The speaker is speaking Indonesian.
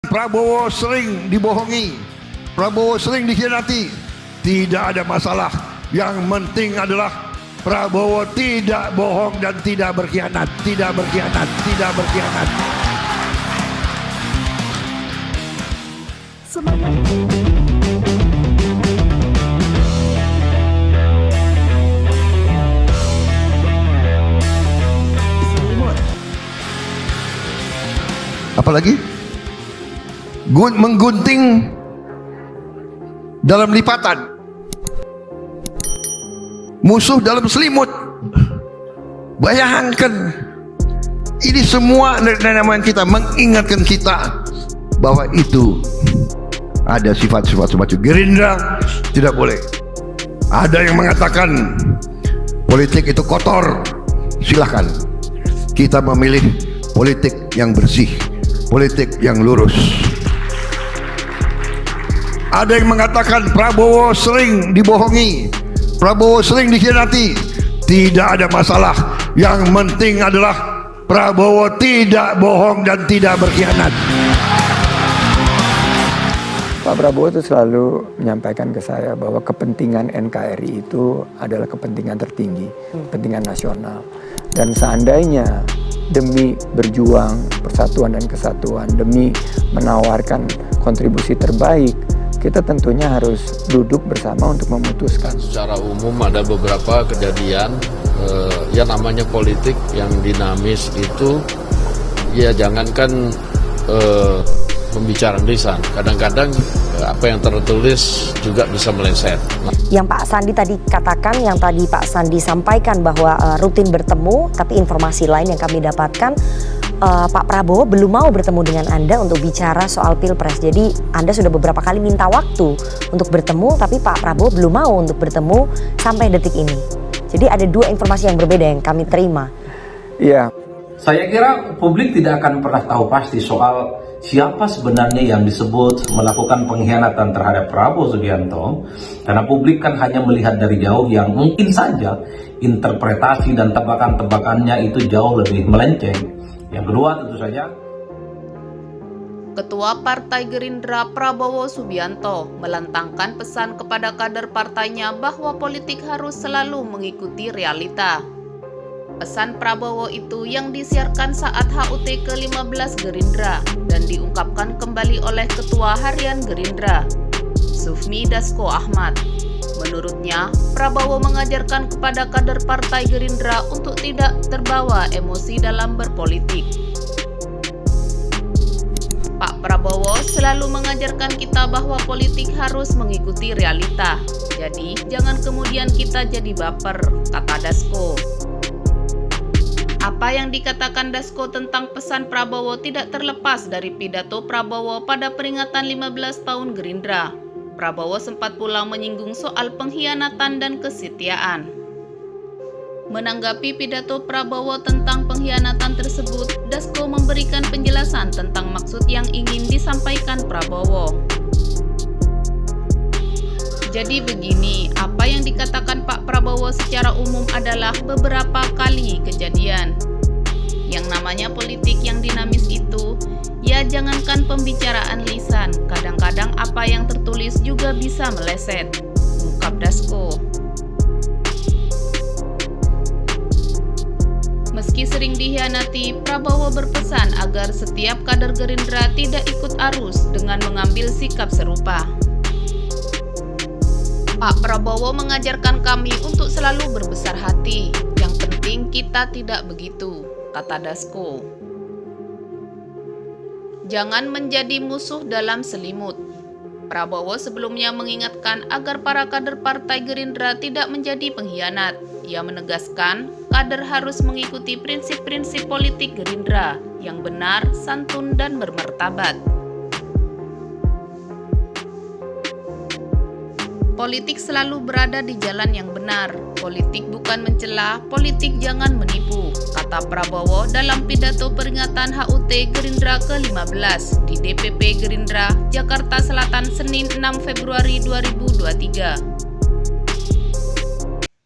Prabowo sering dibohongi, Prabowo sering dikhianati. Tidak ada masalah. Yang penting adalah Prabowo tidak bohong dan tidak berkhianat, tidak berkhianat, tidak berkhianat. Semangat. Apalagi menggunting dalam lipatan, musuh dalam selimut. Bayangkan, ini semua nama kita mengingatkan kita bahwa itu ada sifat-sifat semacam Gerindra tidak boleh. Ada yang mengatakan politik itu kotor, silahkan. Kita memilih politik yang bersih, politik yang lurus. Ada yang mengatakan Prabowo sering dibohongi, Prabowo sering dikhianati. Tidak ada masalah. Yang penting adalah Prabowo tidak bohong dan tidak berkhianat. Pak Prabowo itu selalu menyampaikan ke saya bahwa kepentingan NKRI itu adalah kepentingan tertinggi, kepentingan nasional. Dan seandainya demi berjuang persatuan dan kesatuan, demi menawarkan kontribusi terbaik, kita tentunya harus duduk bersama untuk memutuskan. Secara umum ada beberapa kejadian ya namanya politik yang dinamis itu, ya jangankan pembicaraan lisan, kadang-kadang apa yang tertulis juga bisa meleset. Yang Pak Sandi tadi katakan, yang tadi Pak Sandi sampaikan bahwa rutin bertemu, tapi informasi lain yang kami dapatkan, Pak Prabowo belum mau bertemu dengan Anda untuk bicara soal Pilpres. Jadi Anda sudah beberapa kali minta waktu untuk bertemu, tapi Pak Prabowo belum mau untuk bertemu sampai detik ini. Jadi ada dua informasi yang berbeda yang kami terima. Iya. Saya kira publik tidak akan pernah tahu pasti soal siapa sebenarnya yang disebut melakukan pengkhianatan terhadap Prabowo Subianto, karena publik kan hanya melihat dari jauh yang mungkin saja interpretasi dan tebakan-tebakannya itu jauh lebih melenceng. Yang kedua tentu saja, Ketua Partai Gerindra Prabowo Subianto melantangkan pesan kepada kader partainya bahwa politik harus selalu mengikuti realita. Pesan Prabowo itu yang disiarkan saat HUT ke-15 Gerindra dan diungkapkan kembali oleh Ketua Harian Gerindra, Sufmi Dasko Ahmad. Menurutnya, Prabowo mengajarkan kepada kader Partai Gerindra untuk tidak terbawa emosi dalam berpolitik. Pak Prabowo selalu mengajarkan kita bahwa politik harus mengikuti realita. Jadi, jangan kemudian kita jadi baper, kata Dasko. Apa yang dikatakan Dasko tentang pesan Prabowo tidak terlepas dari pidato Prabowo pada peringatan 15 tahun Gerindra. Prabowo sempat pula menyinggung soal pengkhianatan dan kesetiaan. Menanggapi pidato Prabowo tentang pengkhianatan tersebut, Dasko memberikan penjelasan tentang maksud yang ingin disampaikan Prabowo. Jadi begini, apa yang dikatakan Pak Prabowo secara umum adalah beberapa kali kejadian. Yang namanya politik yang dinamis itu, ya jangankan pembicaraan lisan, kadang-kadang apa yang tertulis juga bisa meleset, ungkap Dasko. Meski sering dikhianati, Prabowo berpesan agar setiap kader Gerindra tidak ikut arus dengan mengambil sikap serupa. Pak Prabowo mengajarkan kami untuk selalu berbesar hati, yang penting kita tidak begitu, kata Dasko. Jangan menjadi musuh dalam selimut. Prabowo sebelumnya mengingatkan agar para kader Partai Gerindra tidak menjadi pengkhianat. Ia menegaskan, kader harus mengikuti prinsip-prinsip politik Gerindra yang benar, santun, dan bermartabat. Politik selalu berada di jalan yang benar. Politik bukan mencela, politik jangan menipu, kata Prabowo dalam pidato peringatan HUT Gerindra ke-15 di DPP Gerindra, Jakarta Selatan, Senin 6 Februari 2023.